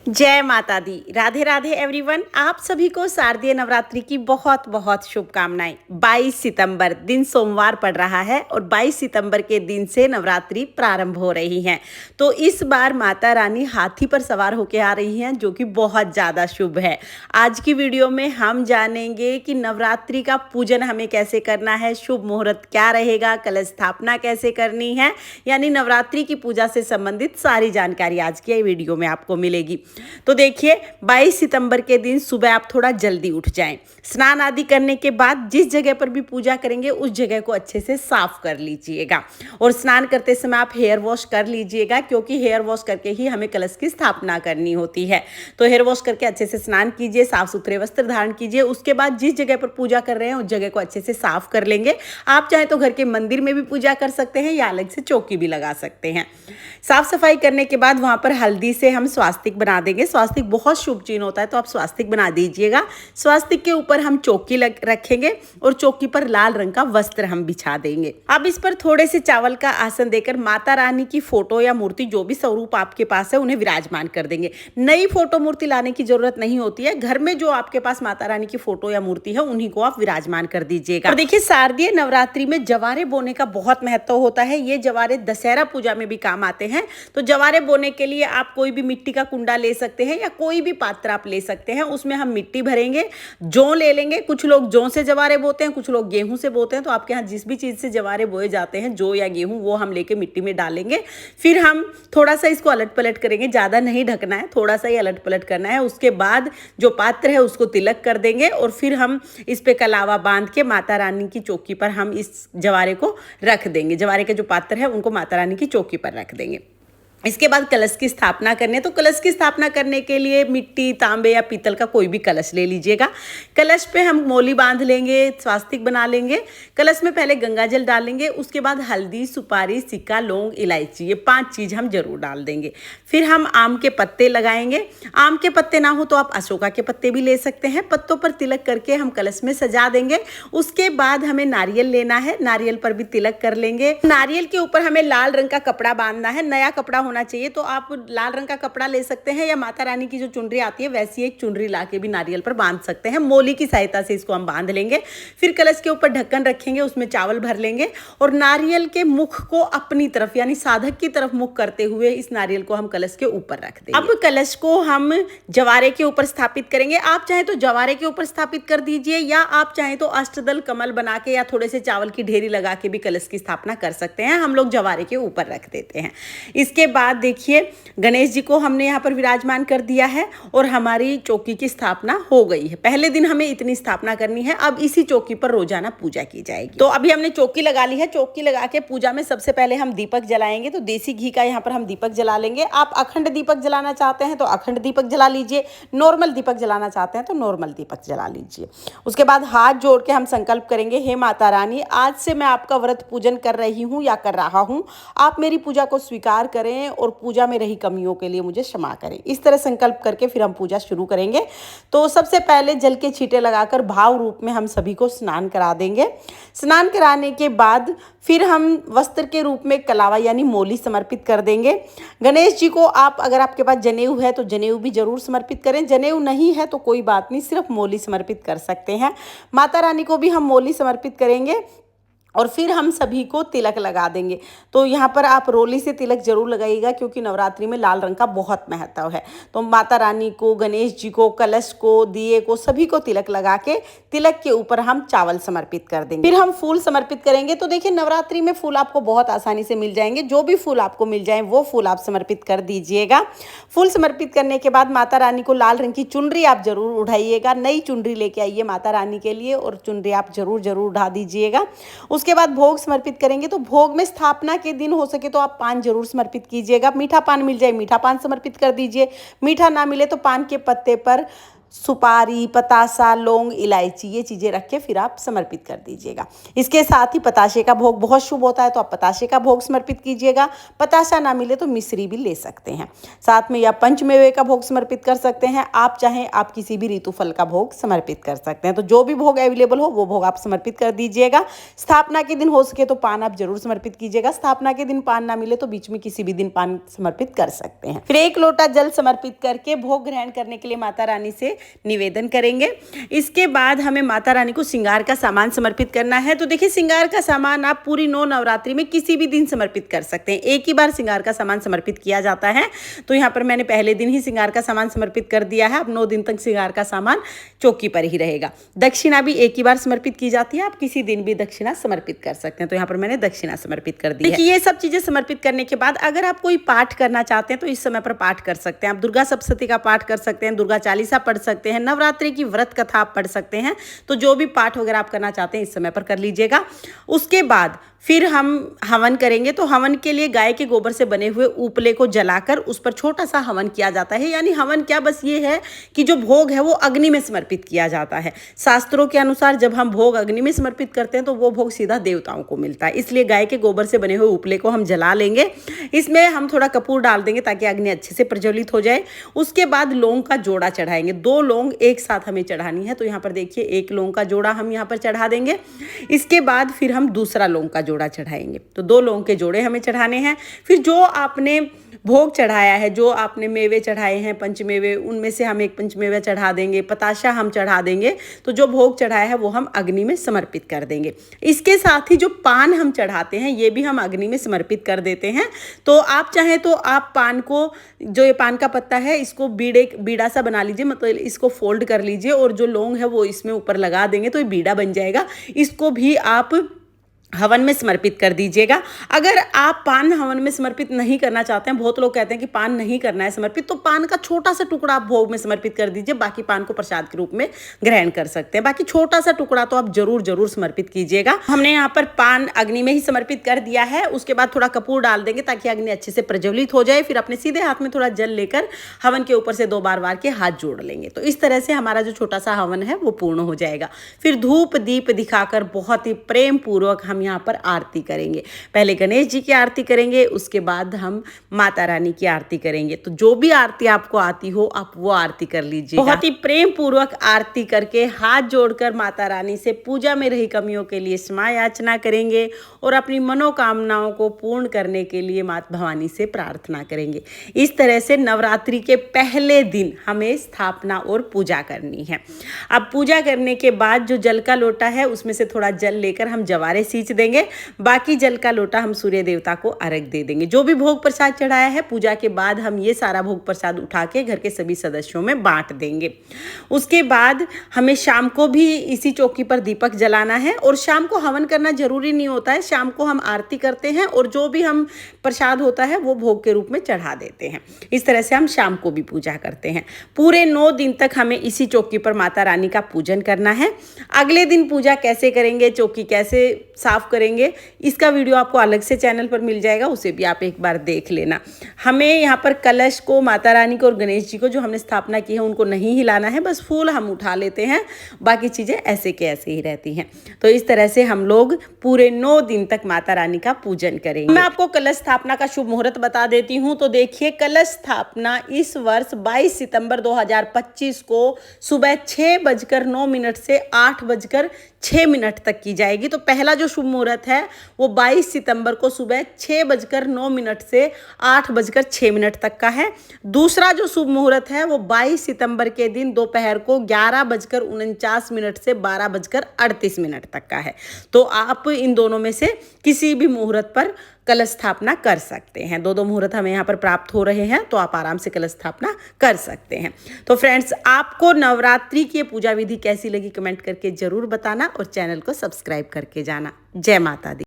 जय माता दी। राधे राधे एवरीवन। आप सभी को शारदीय नवरात्रि की बहुत बहुत शुभकामनाएं। 22 सितंबर दिन सोमवार पड़ रहा है और 22 सितंबर के दिन से नवरात्रि प्रारंभ हो रही है। तो इस बार माता रानी हाथी पर सवार होकर आ रही हैं, जो कि बहुत ज़्यादा शुभ है। आज की वीडियो में हम जानेंगे कि नवरात्रि का पूजन हमें कैसे करना है, शुभ मुहूर्त क्या रहेगा, कलश स्थापना कैसे करनी है, यानी नवरात्रि की पूजा से संबंधित सारी जानकारी आज की वीडियो में आपको मिलेगी। तो देखिए, 22 सितंबर के दिन सुबह आप थोड़ा जल्दी उठ जाएं। स्नान आदि करने के बाद जिस जगह पर भी पूजा करेंगे उस जगह को अच्छे से साफ कर लीजिएगा और स्नान करते समय आप हेयर वॉश कर लीजिएगा, क्योंकि हेयर वॉश करके ही हमें कलश की स्थापना करनी होती है। तो हेयर वॉश करके अच्छे से स्नान कीजिए, साफ सुथरे वस्त्र धारण कीजिए। उसके बाद जिस जगह पर पूजा कर रहे हैं उस जगह को अच्छे से साफ कर लेंगे। आप चाहें तो घर के मंदिर में भी पूजा कर सकते हैं या अलग से चौकी भी लगा सकते हैं। साफ सफाई करने के बाद वहां पर हल्दी से हम स्वास्तिक बना देंगे। स्वास्तिक बहुत शुभ चिन्ह होता है, तो आप स्वास्तिक बना दीजिएगा। स्वास्तिक के ऊपर हम चौकी रखेंगे और चौकी पर लाल रंग का वस्त्र हम बिछा देंगे। अब इस पर थोड़े से चावल का आसन देकर माता रानी की फोटो या मूर्ति, जो भी स्वरूप आपके पास है, उन्हें विराजमान कर देंगे। नई फोटो मूर्ति लाने की जरूरत नहीं होती है। घर में जो आपके पास माता रानी की फोटो या मूर्ति है उन्हीं को आप विराजमान कर दीजिएगा। और देखिए, शारदीय नवरात्रि में जवारे बोने का बहुत महत्व होता है। ये जवारे दशहरा पूजा में भी काम आते हैं। तो जवारे बोने के लिए आप कोई भी मिट्टी का कुंडा ले सकते हैं या कोई भी पात्र आप ले सकते हैं। उसमें हम मिट्टी भरेंगे, जौ ले लेंगे। कुछ लोग जौ से जवारे बोते हैं, कुछ लोग गेहूं से बोते हैं। तो आपके यहाँ जिस भी चीज से जवारे बोए जाते हैं, जौ या गेहूं, वो हम लेके मिट्टी में डालेंगे। फिर हम थोड़ा सा इसको अलट पलट करेंगे। ज्यादा नहीं ढकना है, थोड़ा सा ही अलट पलट करना है। उसके बाद जो पात्र है उसको तिलक कर देंगे और फिर हम इस पे कलावा बांध के माता रानी की चौकी पर हम इस जवारे को रख देंगे। जवारे के जो पात्र है उनको माता रानी की चौकी पर रख देंगे। इसके बाद कलश की स्थापना करनी है। तो कलश की स्थापना करने के लिए मिट्टी, तांबे या पीतल का कोई भी कलश ले लीजिएगा। कलश पे हम मोली बांध लेंगे, स्वास्तिक बना लेंगे। कलश में पहले गंगा जल डालेंगे, उसके बाद हल्दी, सुपारी, सिक्का, लौंग, इलायची, ये 5 चीज़ हम जरूर डाल देंगे। फिर हम आम के पत्ते लगाएंगे। आम के पत्ते ना हो तो आप अशोका के पत्ते भी ले सकते हैं। पत्तों पर तिलक करके हम कलश में सजा देंगे। उसके बाद हमें नारियल लेना है, नारियल पर भी तिलक कर लेंगे। नारियल के ऊपर हमें लाल रंग का कपड़ा बांधना है। नया कपड़ा होना चाहिए, तो आप लाल रंग का कपड़ा ले सकते हैं या माता रानी की जो चुनरी आती है वैसी एक चुनरी लाके भी नारियल पर बांध सकते हैं। मोली की सहायता से इसको हम बांध लेंगे। फिर कलश के ऊपर ढक्कन रखेंगे, उसमें चावल भर लेंगे और नारियल के मुख को अपनी तरफ यानी साधक की तरफ मुख करते हुए इस नारियल को हम कलश के ऊपर रख देंगे। अब कलश को हम जवारे के ऊपर स्थापित करेंगे। आप चाहें तो जवारे के ऊपर स्थापित कर दीजिए या आप चाहें तो अष्टदल कमल बना के या थोड़े से चावल की ढेरी लगा के भी कलश की स्थापना कर सकते हैं। हम लोग जवारे के ऊपर रख देते हैं। इसके बाद देखिए, गणेश जी को हमने यहाँ पर विराजमान कर दिया है और हमारी चौकी की स्थापना हो गई है। पहले दिन हमें इतनी स्थापना करनी है। अब इसी चौकी पर रोजाना पूजा की जाएगी। तो अभी हमने चौकी लगा ली है। चौकी लगा के पूजा में सबसे पहले हम दीपक जलाएंगे। तो देसी घी का यहाँ पर हम दीपक जला लेंगे। आप अखंड दीपक जलाना चाहते हैं तो अखंड दीपक जला लीजिए, नॉर्मल दीपक जलाना चाहते हैं तो नॉर्मल दीपक जला लीजिए। उसके बाद हाथ जोड़ के हम संकल्प करेंगे, हे माता रानी, आज से मैं आपका व्रत पूजन कर रही हूँ या कर रहा हूँ। आप मेरी पूजा को स्वीकार करें और पूजा में रही कमियों के लिए मुझे क्षमा करें। इस तरह संकल्प करके फिर हम पूजा शुरू करेंगे। तो सबसे पहले जल के छींटे लगाकर भाव रूप में हम सभी को स्नान करा देंगे। स्नान कराने के बाद फिर हम वस्त्र के रूप में कलावा यानी मोली समर्पित कर देंगे। गणेश जी को आप, अगर आपके पास जनेऊ है तो जनेऊ भी जरूर समर्पित करें। जनेऊ नहीं है तो कोई बात नहीं, सिर्फ मोली समर्पित कर सकते हैं। माता रानी को भी हम मोली समर्पित करेंगे और फिर हम सभी को तिलक लगा देंगे। तो यहाँ पर आप रोली से तिलक जरूर लगाइएगा, क्योंकि नवरात्रि में लाल रंग का बहुत महत्व है। तो माता रानी को, गणेश जी को, कलश को, दिए को, सभी को तिलक लगा के तिलक के ऊपर हम चावल समर्पित कर देंगे। फिर हम फूल समर्पित करेंगे। तो देखिए, नवरात्रि में फूल आपको बहुत आसानी से मिल जाएंगे। जो भी फूल आपको मिल जाए वो फूल आप समर्पित कर दीजिएगा। फूल समर्पित करने के बाद माता रानी को लाल रंग की चुनरी आप जरूर उठाइएगा। नई चुनरी लेके आइए माता रानी के लिए और चुनरी आप जरूर उठा दीजिएगा। उसके बाद भोग समर्पित करेंगे। तो भोग में स्थापना के दिन हो सके तो आप पान जरूर समर्पित कीजिएगा। मीठा पान मिल जाए, मीठा पान समर्पित कर दीजिए। मीठा ना मिले तो पान के पत्ते पर सुपारी, पतासा, लौंग, इलायची, ये चीज़ें रख के फिर आप समर्पित कर दीजिएगा। इसके साथ ही पताशे का भोग बहुत शुभ होता है, तो आप पताशे का भोग समर्पित कीजिएगा। पताशा ना मिले तो मिश्री भी ले सकते हैं। साथ में या पंचमेवे का भोग समर्पित कर सकते हैं। आप चाहें आप किसी भी ऋतुफल का भोग समर्पित कर सकते हैं। तो जो भी भोग अवेलेबल हो वो भोग आप समर्पित कर दीजिएगा। स्थापना के दिन हो सके तो पान आप जरूर समर्पित कीजिएगा। स्थापना के दिन पान ना मिले तो बीच में किसी भी दिन पान समर्पित कर सकते हैं। फिर 1 लोटा जल समर्पित करके भोग ग्रहण करने के लिए माता रानी से निवेदन करेंगे। इसके बाद हमें माता रानी को श्रृंगार का सामान समर्पित करना है। तो देखिए, श्रृंगार का सामान आप पूरी 9 नवरात्रि में किसी भी दिन समर्पित कर सकते हैं। एक ही बार श्रृंगार का सामान समर्पित किया जाता है। तो यहाँ पर मैंने पहले दिन ही श्रृंगार का सामान समर्पित कर दिया है। अब 9 दिन तक श्रृंगार का सामान चौकी पर ही रहेगा। दक्षिणा भी एक ही बार समर्पित की जाती है। आप किसी दिन भी दक्षिणा समर्पित कर सकते हैं। तो यहाँ पर मैंने दक्षिणा समर्पित कर दी है। देखिए, ये सब चीजें समर्पित करने के बाद अगर आप कोई पाठ करना चाहते हैं तो इस समय पर पाठ कर सकते हैं। आप दुर्गा सप्तशती का पाठ कर सकते हैं, दुर्गा चालीसा पढ़ सकते हैं, नवरात्रि की व्रत कथा आप पढ़ सकते हैं। तो जो भी पाठ वगैरह आप करना चाहते हैं इस समय पर कर लीजिएगा। उसके बाद फिर हम हवन करेंगे। तो हवन के लिए गाय के गोबर से बने हुए उपले को जलाकर उस पर छोटा सा हवन किया जाता है। यानी हवन क्या, बस ये है कि जो भोग है वो अग्नि में समर्पित किया जाता है। शास्त्रों के अनुसार जब हम भोग अग्नि में समर्पित करते हैं तो वो भोग सीधा देवताओं को मिलता है। इसलिए गाय के गोबर से बने हुए उपले को हम जला लेंगे। इसमें हम थोड़ा कपूर डाल देंगे ताकि अग्नि अच्छे से प्रज्वलित हो जाए। उसके बाद लौंग का जोड़ा चढ़ाएंगे। 2 लौंग एक साथ हमें चढ़ानी है। तो यहाँ पर देखिए, 1 लौंग का जोड़ा हम यहाँ पर चढ़ा देंगे। इसके बाद फिर हम दूसरा लौंग का जोड़ा चढ़ाएंगे। तो 2 लौंग के जोड़े हमें चढ़ाने हैं। फिर जो आपने भोग चढ़ाया है, जो आपने मेवे चढ़ाए हैं पंचमेवे, उनमें से हम एक पंचमेवा चढ़ा देंगे, पताशा हम चढ़ा देंगे। तो जो भोग चढ़ाया है वो हम अग्नि में समर्पित कर देंगे। इसके साथ ही जो पान हम चढ़ाते हैं ये भी हम अग्नि में समर्पित कर देते हैं। तो आप चाहें तो आप पान को, जो ये पान का पत्ता है, इसको बीड़ा सा बना लीजिए, मतलब इसको फोल्ड कर लीजिए और जो लौंग है वो इसमें ऊपर लगा देंगे तो ये बीड़ा बन जाएगा। इसको भी आप हवन में समर्पित कर दीजिएगा। अगर आप पान हवन में समर्पित नहीं करना चाहते हैं, बहुत लोग कहते हैं कि पान नहीं करना है समर्पित, तो पान का छोटा सा टुकड़ा आप भोग में समर्पित कर दीजिए। बाकी पान को प्रसाद के रूप में ग्रहण कर सकते हैं। बाकी छोटा सा टुकड़ा तो आप जरूर समर्पित कीजिएगा। हमने यहाँ पर पान अग्नि में ही समर्पित कर दिया है। उसके बाद थोड़ा कपूर डाल देंगे ताकि अग्नि अच्छे से प्रज्वलित हो जाए। फिर अपने सीधे हाथ में थोड़ा जल लेकर हवन के ऊपर से 2 बार के हाथ जोड़ लेंगे। तो इस तरह से हमारा जो छोटा सा हवन है वो पूर्ण हो जाएगा। फिर धूप दीप दिखाकर बहुत ही प्रेम पूर्वक हम यहाँ पर आरती करेंगे। पहले गणेश जी की आरती करेंगे, उसके बाद हम माता रानी की आरती करेंगे। तो जो भी आरती आपको आती हो आप वो आरती कर लीजिए। बहुत ही प्रेम पूर्वक आरती करके हाथ जोड़कर माता रानी से पूजा में रही कमियों के लिए क्षमा याचना करेंगे और अपनी मनोकामनाओं को पूर्ण करने के लिए माता भवानी से प्रार्थना करेंगे। इस तरह से नवरात्रि के पहले दिन हमें स्थापना और पूजा करनी है। अब पूजा करने के बाद जो जल का लोटा है उसमें से थोड़ा जल लेकर हम जवारे सींच देंगे। बाकी जल का लोटा हम सूर्य देवता को अर्घ दे देंगे। जो भी भोग प्रसाद चढ़ाया है पूजा के बाद हम ये सारा भोग प्रसाद उठा के घर के सभी सदस्यों में बांट देंगे। उसके बाद हमें शाम को भी इसी चौकी पर दीपक जलाना है और शाम को हवन करना जरूरी नहीं होता है। शाम को हम आरती करते हैं और जो भी हम प्रसाद होता है वो भोग के रूप में चढ़ा देते हैं। इस तरह से हम शाम को भी पूजा करते हैं। पूरे 9 दिन तक हमें इसी चौकी पर माता रानी का पूजन करना है। अगले दिन पूजा कैसे करेंगे, चौकी कैसे साफ करेंगे, इसका वीडियो आपको अलग से चैनल पर मिल जाएगा, उसे भी आप एक बार देख लेना। हमें यहाँ पर कलश को, माता रानी को और गणेश जी को जो हमने स्थापना की है उनको नहीं हिलाना है, बस फूल हम उठा लेते हैं, बाकी चीज़ें ऐसे के ऐसे ही रहती हैं। तो इस तरह से हम लोग पूरे 9 दिन तक माता रानी का पूजन करेंगे। मैं आपको कलश स्थापना का शुभ मुहूर्त बता देती हूँ। तो देखिए, कलश स्थापना इस वर्ष 22 सितंबर 2025 को सुबह 6:09 से 8:06 तक की जाएगी। तो पहला जो शुभ मुहूर्त है वो 22 सितंबर को सुबह 6:09 से 8:06 तक का है। दूसरा जो शुभ मुहूर्त है वो 22 सितंबर के दिन दोपहर को 11:49 से 12:38 तक का है। तो आप इन दोनों में से किसी भी मुहूर्त पर कलश स्थापना कर सकते हैं। 2 मुहूर्त हमें यहाँ पर प्राप्त हो रहे हैं, तो आप आराम से कलश स्थापना कर सकते हैं। तो फ्रेंड्स, आपको नवरात्रि की पूजा विधि कैसी लगी कमेंट करके जरूर बताना और चैनल को सब्सक्राइब करके जाना। जय माता दी।